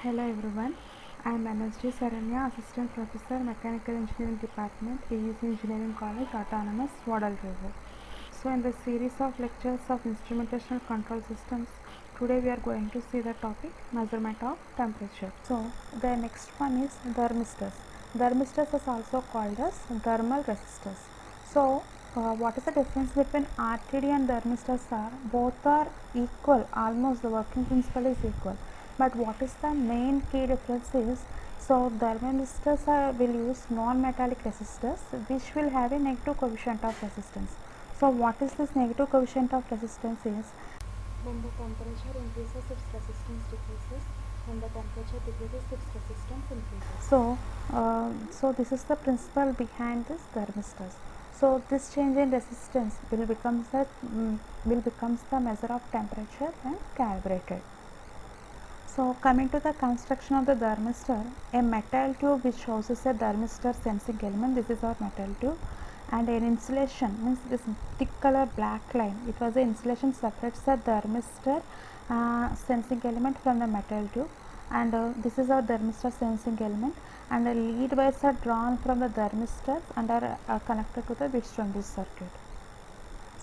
Hello everyone, I am NSD Saranya, Assistant Professor, Mechanical Engineering Department, AUC Engineering College, Autonomous, Model River. So in the series of lectures of Instrumentation Control Systems, today we are going to see the topic measurement of temperature. So the next one is thermistors. Thermistors is also called as thermal resistors. So what is the difference between RTD and thermistors are? Both are equal, almost the working principle is equal. But what is the main key difference is, so thermistors will use non-metallic resistors which will have a negative coefficient of resistance. So what is this negative coefficient of resistance is, when the temperature increases its resistance decreases, when the temperature decreases its resistance increases. So this is the principle behind this thermistors. So this change in resistance will becomes the measure of temperature when calibrated. So coming to the construction of the thermistor, a metal tube which houses a thermistor sensing element, this is our metal tube, and an insulation, means this thick color black line, it was the insulation separates the thermistor sensing element from the metal tube, and this is our thermistor sensing element, and the lead wires are drawn from the thermistors and are connected to the Wheatstone bridge circuit.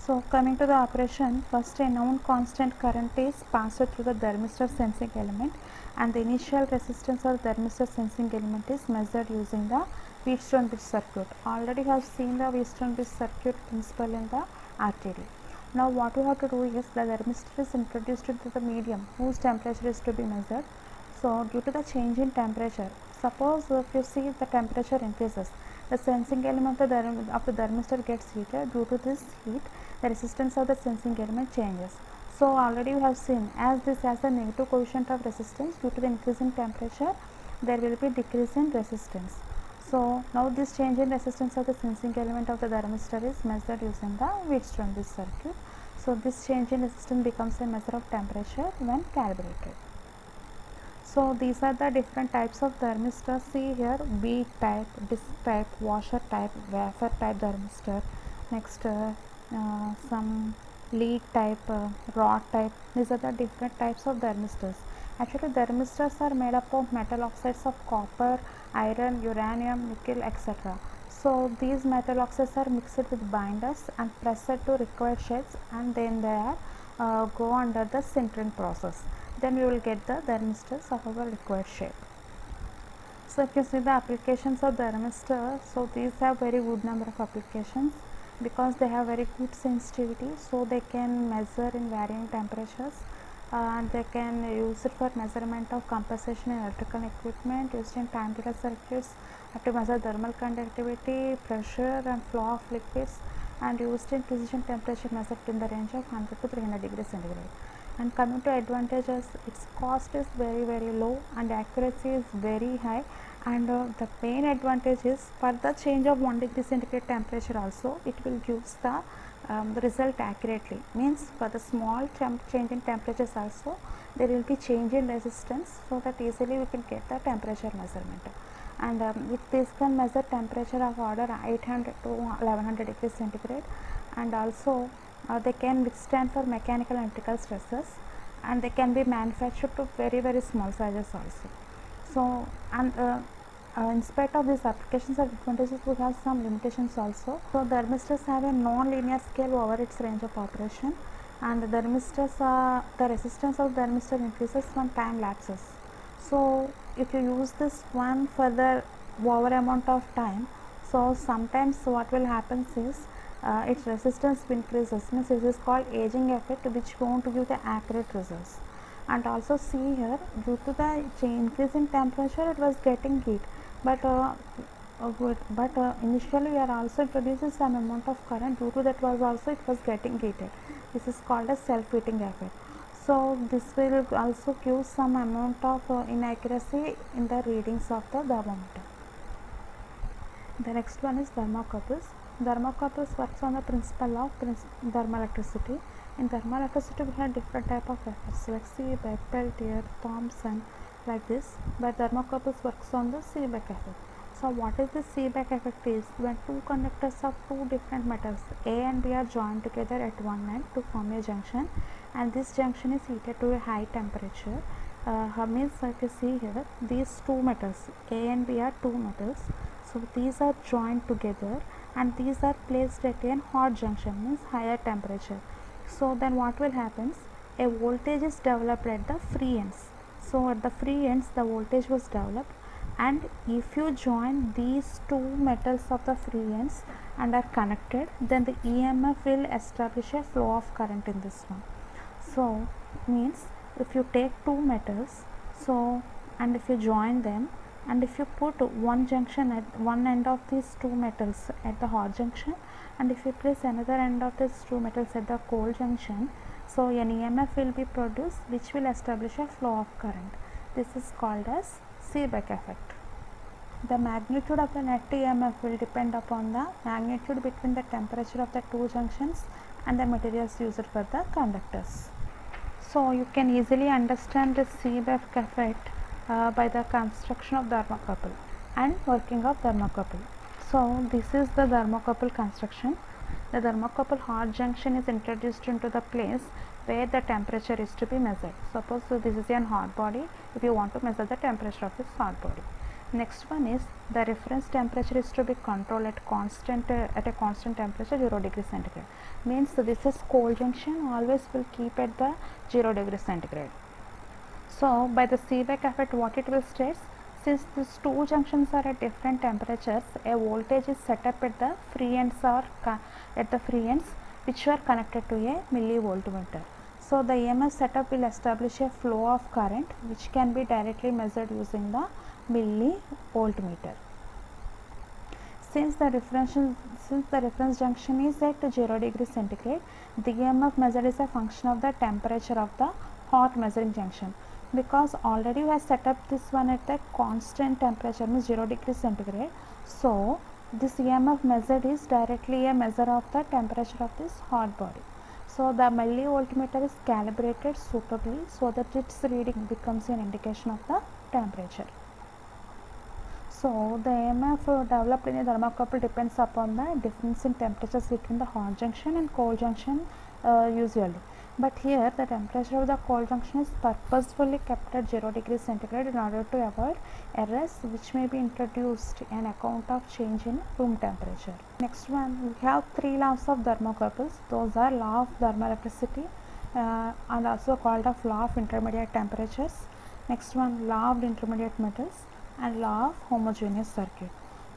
So coming to the operation, first a known constant current is passed through the thermistor sensing element, and the initial resistance of thermistor sensing element is measured using the Wheatstone bridge circuit. Already have seen the Wheatstone bridge circuit principle in the RTD. Now what we have to do is, the thermistor is introduced into the medium whose temperature is to be measured. So due to the change in temperature, suppose if you see the temperature increases, the sensing element of the thermistor gets heated. Due to this heat, the resistance of the sensing element changes. So already we have seen, as this has a negative coefficient of resistance, due to the increase in temperature there will be decrease in resistance. So now this change in resistance of the sensing element of the thermistor is measured using the Wheatstone bridge circuit. So this change in resistance becomes a measure of temperature when calibrated. So these are the different types of thermistors. See here, bead type, disc type, washer type, wafer type thermistor. Next some lead type, rod type. These are the different types of thermistors. Actually thermistors are made up of metal oxides of copper, iron, uranium, nickel, etc. So these metal oxides are mixed with binders and pressed to required shapes, and then they are go under the sintering process. Then we will get the thermistors of our required shape. So if you see the applications of thermistor, so these have very good number of applications because they have very good sensitivity, so they can measure in varying temperatures, and they can use it for measurement of compensation in electrical equipment, used in time delay circuits, to measure thermal conductivity, pressure and flow of liquids, and used in precision temperature measured in the range of 100 to 300 degrees centigrade. And coming to advantages, its cost is very low and accuracy is very high, and the main advantage is, for the change of 1 degree centigrade temperature also it will give the result accurately. Means for the small change in temperatures also there will be change in resistance, so that easily we can get the temperature measurement. And if this can measure temperature of order 800 to 1100 degrees centigrade, and also they can withstand for mechanical and electrical stresses, and they can be manufactured to very small sizes also. So and in spite of these applications and advantages, we have some limitations also. So thermistors have a non-linear scale over its range of operation, and the resistance of the thermistor increases when time lapses. So if you use this one for the over amount of time, so sometimes what will happen is its resistance increases, means this is called aging effect, which won't give the accurate results. And also see here, due to the increase in temperature it was getting heat, but initially we are also introducing some amount of current, due to that it was getting heated. This is called as self-heating effect. So this will also give some amount of inaccuracy in the readings of the thermometer. The next one is thermocouples. Thermocouples works on the principle of thermoelectricity. In thermoelectricity we have different type of effects like Seebeck, Peltier, Thomson, like this, but thermocouples works on the Seebeck effect. So what is the Seebeck effect is, when two conductors of two different metals A and B are joined together at one end to form a junction, and this junction is heated to a high temperature, means if you see here, these two metals A and B are two metals, so these are joined together and these are placed at a hot junction, means higher temperature. So then what will happen, a voltage is developed at the free ends. So at the free ends the voltage was developed, and if you join these two metals of the free ends and are connected, then the EMF will establish a flow of current in this one. So means if you take two metals, so and if you join them, and if you put one junction at one end of these two metals at the hot junction, and if you place another end of these two metals at the cold junction, so an EMF will be produced which will establish a flow of current. This is called as Seebeck effect. The magnitude of the net EMF will depend upon the magnitude between the temperature of the two junctions and the materials used for the conductors. So you can easily understand the Seebeck effect by the construction of thermocouple and working of thermocouple. So this is the thermocouple construction. The thermocouple hot junction is introduced into the place where the temperature is to be measured. Suppose this is a hot body, if you want to measure the temperature of this hot body. Next one is the reference temperature is to be controlled at a constant temperature 0 degree centigrade. Means this is cold junction, always will keep at the 0 degree centigrade. So by the Seebeck effect, what it will state, since these two junctions are at different temperatures, a voltage is set up at the free ends which are connected to a millivoltmeter. So the EMF setup will establish a flow of current which can be directly measured using the millivoltmeter. Since the reference junction is at 0 degree centigrade, the EMF measured is a function of the temperature of the hot measuring junction. Because already we have set up this one at the constant temperature, means 0 degree centigrade, so this EMF measured is directly a measure of the temperature of this hot body. So the millivoltmeter is calibrated suitably so that its reading becomes an indication of the temperature. So the EMF developed in a thermocouple depends upon the difference in temperatures between the hot junction and cold junction usually. But here the temperature of the cold junction is purposefully kept at 0 degree centigrade in order to avoid errors which may be introduced on account of change in room temperature. Next one, we have three laws of thermocouples. Those are law of thermoelectricity and also called of law of intermediate temperatures. Next one, law of intermediate metals and law of homogeneous circuit.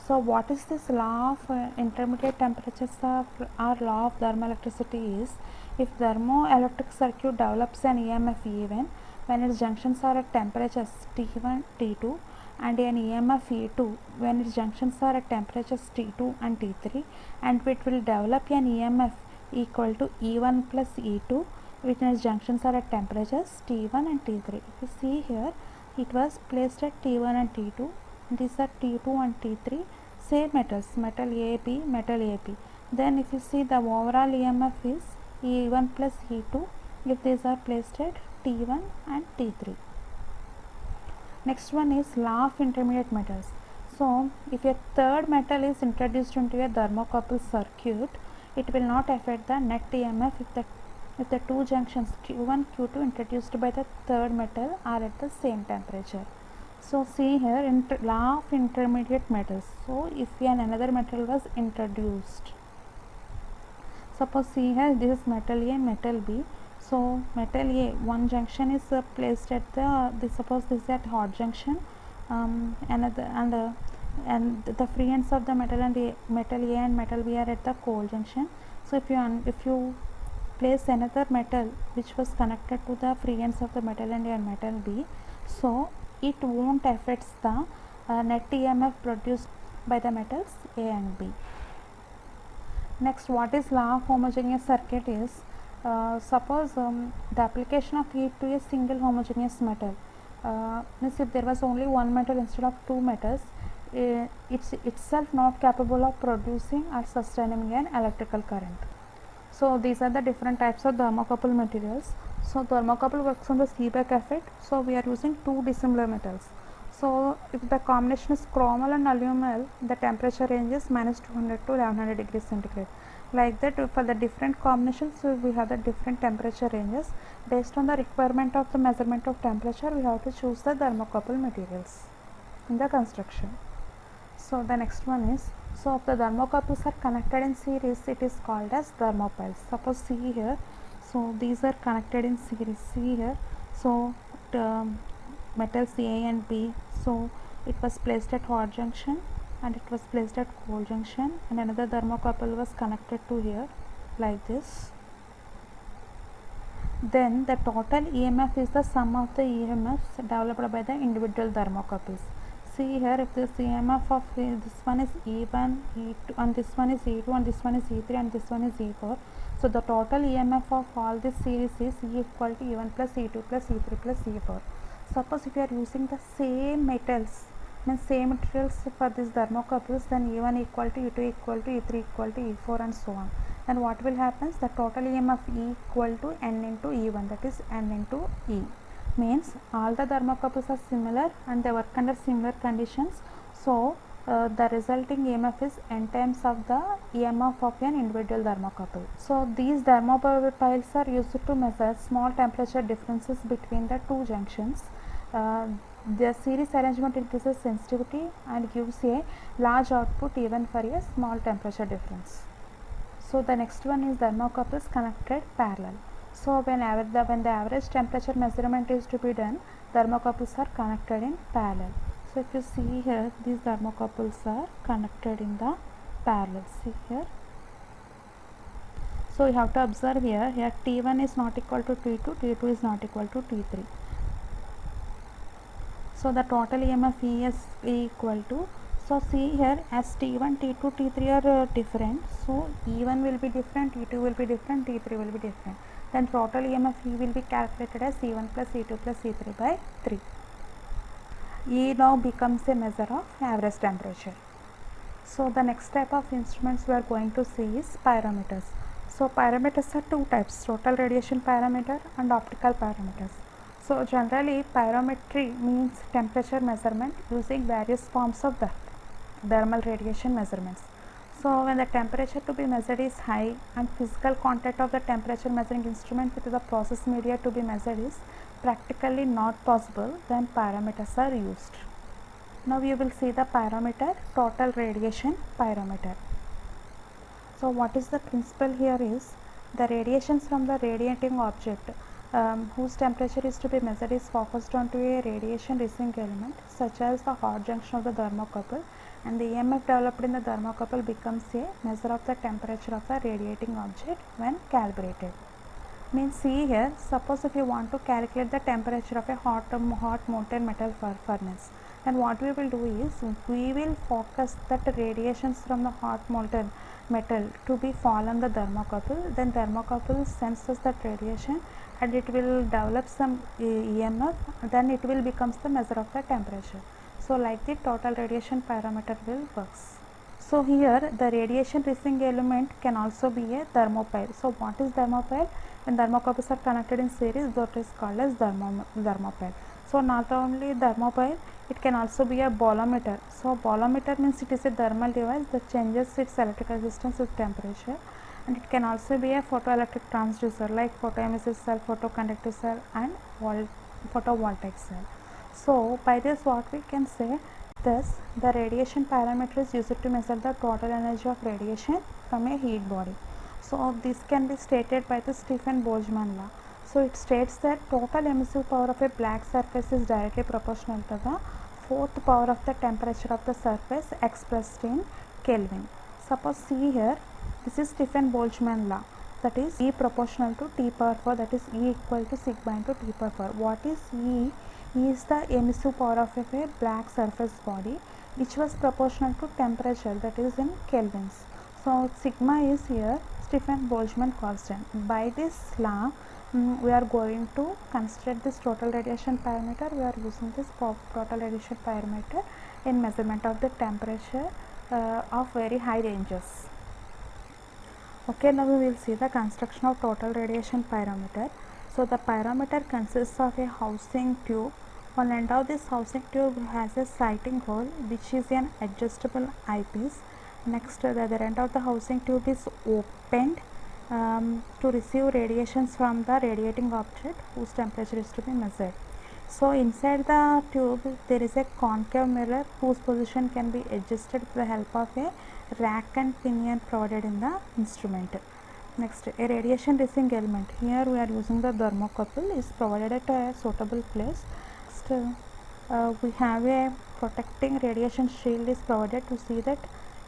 So what is this law of intermediate temperatures or law of thermoelectricity is, if thermoelectric circuit develops an EMF even when its junctions are at temperatures T1, T2 and an EMF E2 when its junctions are at temperatures T2 and T3, and it will develop an EMF equal to E1 plus E2 when its junctions are at temperatures T1 and T3. If you see here, it was placed at T1 and T2. These are T2 and T3, same metals, metal AB, metal AB. Then if you see the overall EMF is E1 plus E2 if these are placed at T1 and T3. Next one is law of intermediate metals. So if a third metal is introduced into a thermocouple circuit, it will not affect the net EMF if the two junctions Q1, Q2 introduced by the third metal are at the same temperature. So see here, law of intermediate metals. So if another metal was introduced, suppose see here, this is metal A, metal B. So metal A, one junction is placed at suppose this is at hot junction, another and the free ends of the metal and metal A and metal B are at the cold junction. So if you place another metal which was connected to the free ends of the metal A and metal B, so it won't affect the net EMF produced by the metals A and B. Next, what is law of homogeneous circuit is, suppose the application of heat to a single homogeneous metal, means if there was only one metal instead of two metals, it's itself not capable of producing or sustaining an electrical current. So these are the different types of thermocouple materials. So thermocouple works on the Seebeck effect. So we are using two dissimilar metals. So if the combination is chromal and aluminum, the temperature range is -200 to 1100 degrees centigrade. Like that, for the different combinations we have the different temperature ranges. Based on the requirement of the measurement of temperature, we have to choose the thermocouple materials in the construction. So the next one is, so if the thermocouples are connected in series, it is called as thermopiles. Suppose see here, so these are connected in series. See here, so metals A and B, so it was placed at hot junction and it was placed at cold junction, and another thermocouple was connected to here like this. Then the total EMF is the sum of the EMFs developed by the individual thermocouples. See here, if this EMF of this one is E1, E2, and this one is E2, and this one is E3, and this one is E4. So the total EMF of all this series is E equal to E1 plus E2 plus E3 plus E4. Suppose if you are using the same metals, means same materials for these thermocouples, then E1 equal to E2 equal to E3 equal to E4 and so on. Then what will happen? The total EMF E equal to N into E1, that is N into E. Means all the thermocouples are similar and they work under similar conditions. So the resulting EMF is N times of the EMF of an individual thermocouple. So these thermopiles are used to measure small temperature differences between the two junctions. The series arrangement increases sensitivity and gives a large output even for a small temperature difference. So the next one is thermocouples connected parallel. So when the average temperature measurement is to be done, thermocouples are connected in parallel. So if you see here, these thermocouples are connected in the parallel. See here. So you have to observe here T1 is not equal to T2, T2 is not equal to T3. So the total EMF E is equal to, so see here, as T1, T2, T3 are different, so E1 will be different, E2 will be different, T3 will be different. Then total EMF E will be calculated as E1 plus E2 plus E3 by 3. E now becomes a measure of average temperature. So the next type of instruments we are going to see is pyrometers. So pyrometers are two types, total radiation pyrometer and optical pyrometers. So generally pyrometry means temperature measurement using various forms of the thermal radiation measurements. So when the temperature to be measured is high and physical contact of the temperature measuring instrument with the process media to be measured is practically not possible, then pyrometers are used. Now we will see the pyrometer, total radiation pyrometer. So what is the principle here is, the radiations from the radiating object whose temperature is to be measured is focused onto a radiation receiving element such as the hot junction of the thermocouple, and the EMF developed in the thermocouple becomes a measure of the temperature of the radiating object when calibrated. Means see here, suppose if you want to calculate the temperature of a hot molten metal furnace, then what we will do is, we will focus that radiations from the hot molten metal to be fall on the thermocouple, then thermocouple senses that radiation and it will develop some EMF, then it will becomes the measure of the temperature. So like the total radiation pyrometer will works. So here the radiation receiving element can also be a thermopile. So what is thermopile? When thermocouples are connected in series, that is called as thermopile. So not only thermopile, it can also be a bolometer. So bolometer means it is a thermal device that changes its electrical resistance with temperature, and it can also be a photoelectric transducer like photoemissive cell, photoconductive cell and photovoltaic cell. So by this what we can say, thus the radiation parameter is used to measure the total energy of radiation from a heat body. So this can be stated by the Stefan-Boltzmann law. So it states that total emissive power of a black surface is directly proportional to the fourth power of the temperature of the surface expressed in Kelvin. Suppose see here, this is Stefan-Boltzmann law, that is E proportional to T power 4, that is E equal to sigma into T power 4. What is E? E is the emissive power of a black surface body which was proportional to temperature, that is in kelvins. So sigma is here Stefan-Boltzmann constant. By this law we are going to consider this total radiation parameter. We are using this total radiation parameter in measurement of the temperature of very high ranges. Okay, now we will see the construction of total radiation pyrometer. So the pyrometer consists of a housing tube. One end of this housing tube has a sighting hole which is an adjustable eyepiece, Next, the other end of the housing tube is opened to receive radiations from the radiating object whose temperature is to be measured. So inside the tube there is a concave mirror whose position can be adjusted with the help of a rack and pinion provided in the instrument. Next, a radiation receiving element. Here we are using the thermocouple is provided at a suitable place. Next, we have a protecting radiation shield is provided to see that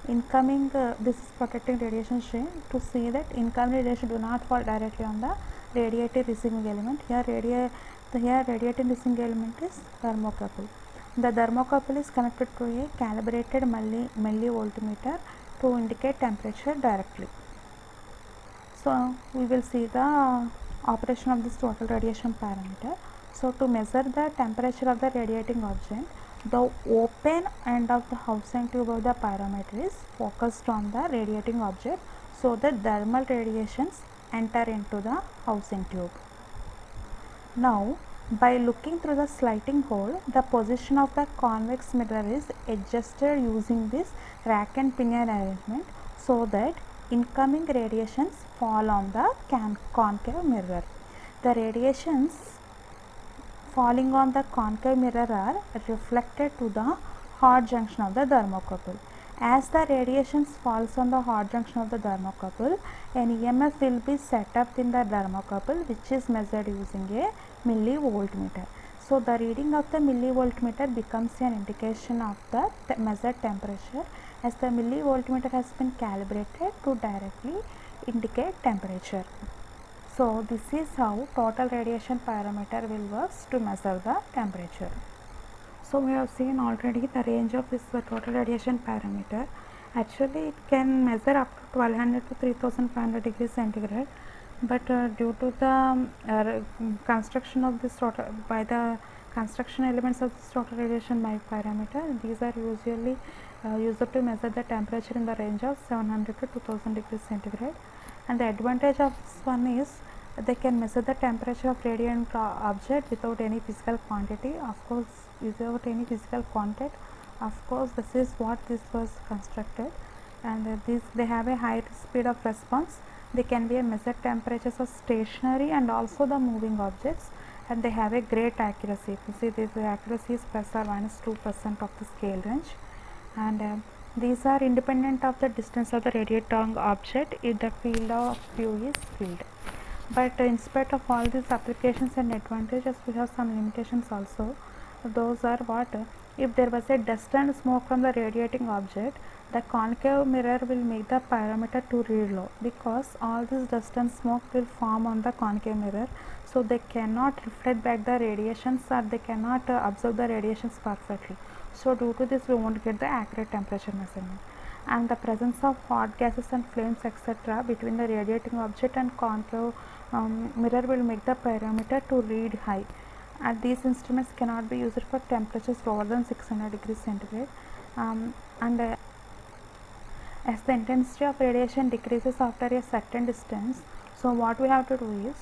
incoming this is protecting radiation shield to see that incoming radiation do not fall directly on the radiative receiving element. Here radiating receiving element is thermocouple. The thermocouple is connected to a calibrated millivoltmeter to indicate temperature directly. So we will see the operation of this total radiation parameter. So to measure the temperature of the radiating object, the open end of the housing tube of the pyrometer is focused on the radiating object so that thermal radiations enter into the housing tube. Now, by looking through the sliding hole, the position of the convex mirror is adjusted using this rack and pinion arrangement so that incoming radiations fall on the concave mirror. The radiations falling on the concave mirror are reflected to the hot junction of the thermocouple. As the radiations falls on the hot junction of the thermocouple, an EMF will be set up in the thermocouple which is measured using a millivoltmeter. So the reading of the millivoltmeter becomes an indication of the measured temperature as the millivoltmeter has been calibrated to directly indicate temperature. So this is how total radiation parameter will work to measure the temperature. So we have seen already the range of this total radiation parameter. Actually it can measure up to 1200 to 3500 degrees centigrade, but due to the construction of this total by the construction elements of this total radiation parameter, these are usually used to measure the temperature in the range of 700 to 2000 degrees centigrade. And the advantage of this one is they can measure the temperature of radiant object without any physical quantity. Of course, without any physical contact. Of course, this is what this was constructed, and they have a high speed of response. They can be a measured temperatures of stationary and also the moving objects, and they have a great accuracy. You see, this accuracy is plus or minus 2% of the scale range, and these are independent of the distance of the radiating object if the field of view is filled. But in spite of all these applications and advantages, we have some limitations also. Those are what? If there was a dust and smoke from the radiating object, the concave mirror will make the pyrometer to read low because all this dust and smoke will form on the concave mirror, so they cannot reflect back the radiations or they cannot absorb the radiations perfectly. So due to this we won't get the accurate temperature measurement. And the presence of hot gases and flames etc. between the radiating object and concave mirror will make the pyrometer to read high, and these instruments cannot be used for temperatures lower than 600 degrees centigrade, and as the intensity of radiation decreases after a certain distance, so what we have to do is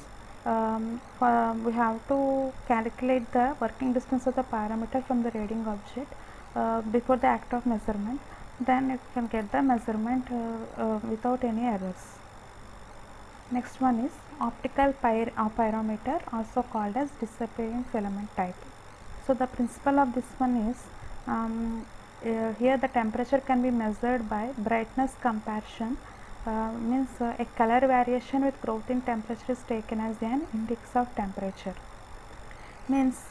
we have to calculate the working distance of the pyrometer from the reading object before the act of measurement. Then you can get the measurement without any errors. Next one is optical pyrometer, also called as disappearing filament type. So the principle of this one is here the temperature can be measured by brightness comparison, means a color variation with growth in temperature is taken as an index of temperature. Means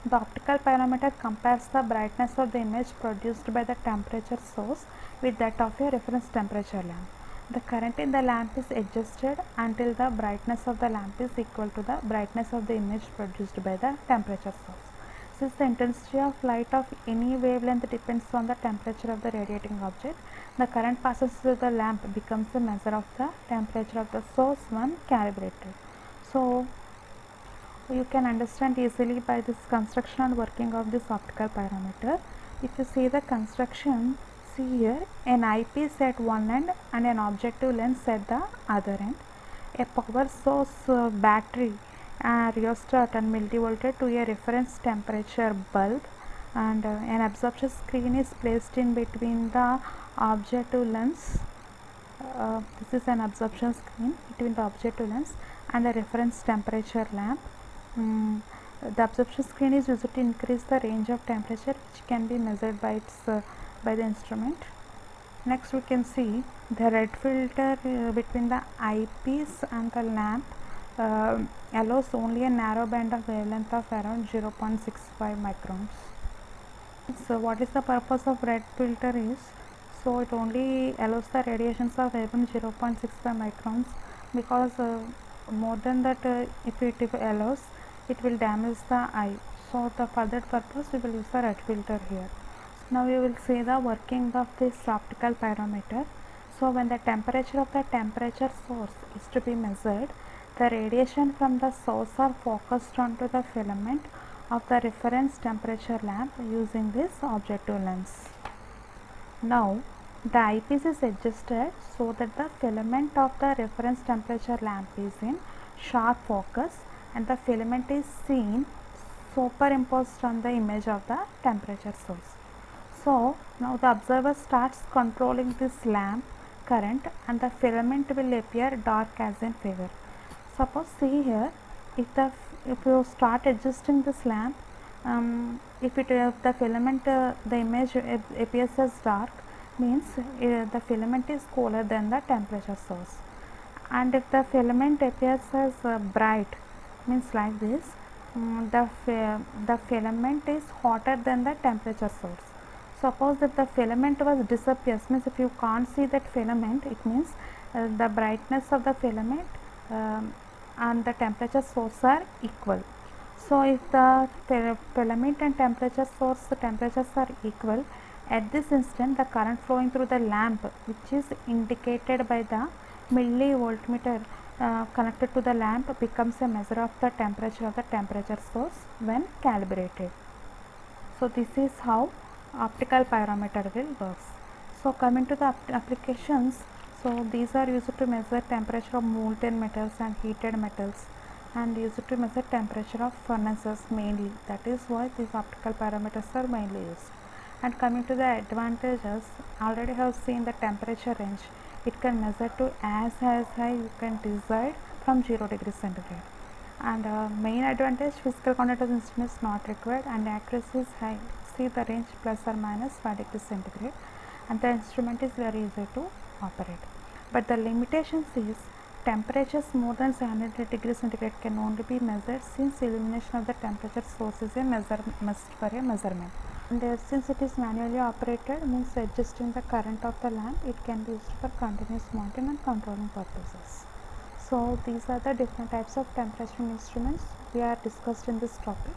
the optical pyrometer compares the brightness of the image produced by the temperature source with that of a reference temperature lamp. The current in the lamp is adjusted until the brightness of the lamp is equal to the brightness of the image produced by the temperature source. Since the intensity of light of any wavelength depends on the temperature of the radiating object, the current passes through the lamp becomes the measure of the temperature of the source when calibrated. So you can understand easily by this construction and working of this optical pyrometer. If you see the construction, see here an eyepiece at one end and an objective lens at the other end, a power source, battery, rheostat and millivoltage to a reference temperature bulb, and an absorption screen is placed in between the objective lens. This is an absorption screen between the objective lens and the reference temperature lamp. The absorption screen is used to increase the range of temperature which can be measured by by the instrument. Next we can see the red filter between the eyepiece and the lamp allows only a narrow band of wavelength of around 0.65 microns. So what is the purpose of red filter is, so it only allows the radiations of wavelength 0.65 microns, because more than that if it allows, it will damage the eye. So for that purpose we will use the red filter here. Now we will see the working of this optical pyrometer. So when the temperature of the temperature source is to be measured, the radiation from the source are focused onto the filament of the reference temperature lamp using this objective lens. Now the eyepiece is adjusted so that the filament of the reference temperature lamp is in sharp focus and the filament is seen superimposed on the image of the temperature source. So now the observer starts controlling this lamp current and the filament will appear dark as in figure. Suppose see here, if you start adjusting this lamp, if the filament the image appears as dark, means the filament is cooler than the temperature source, and if the filament appears as bright, means like this, the filament is hotter than the temperature source. Suppose if the filament was disappears, means if you can't see that filament, it means the brightness of the filament and the temperature source are equal. So if the filament and temperature source temperatures are equal, at this instant the current flowing through the lamp, which is indicated by the millivoltmeter connected to the lamp, becomes a measure of the temperature of the temperature source when calibrated. So this is how optical pyrometer will works. So coming to the applications, so these are used to measure temperature of molten metals and heated metals, and used to measure temperature of furnaces mainly. That is why these optical pyrometers are mainly used. And coming to the advantages, already have seen the temperature range. It can measure to as high you can decide from 0 degrees centigrade. And main advantage, physical contact of the instrument is not required and accuracy is high. See the range plus or minus 5 degrees centigrade, and the instrument is very easy to operate. But the limitations is temperatures more than 700 degrees centigrade can only be measured, since illumination of the temperature source is a must for a measurement. And since it is manually operated, means adjusting the current of the lamp, it can be used for continuous monitoring and controlling purposes. So these are the different types of temperature instruments we are discussed in this topic.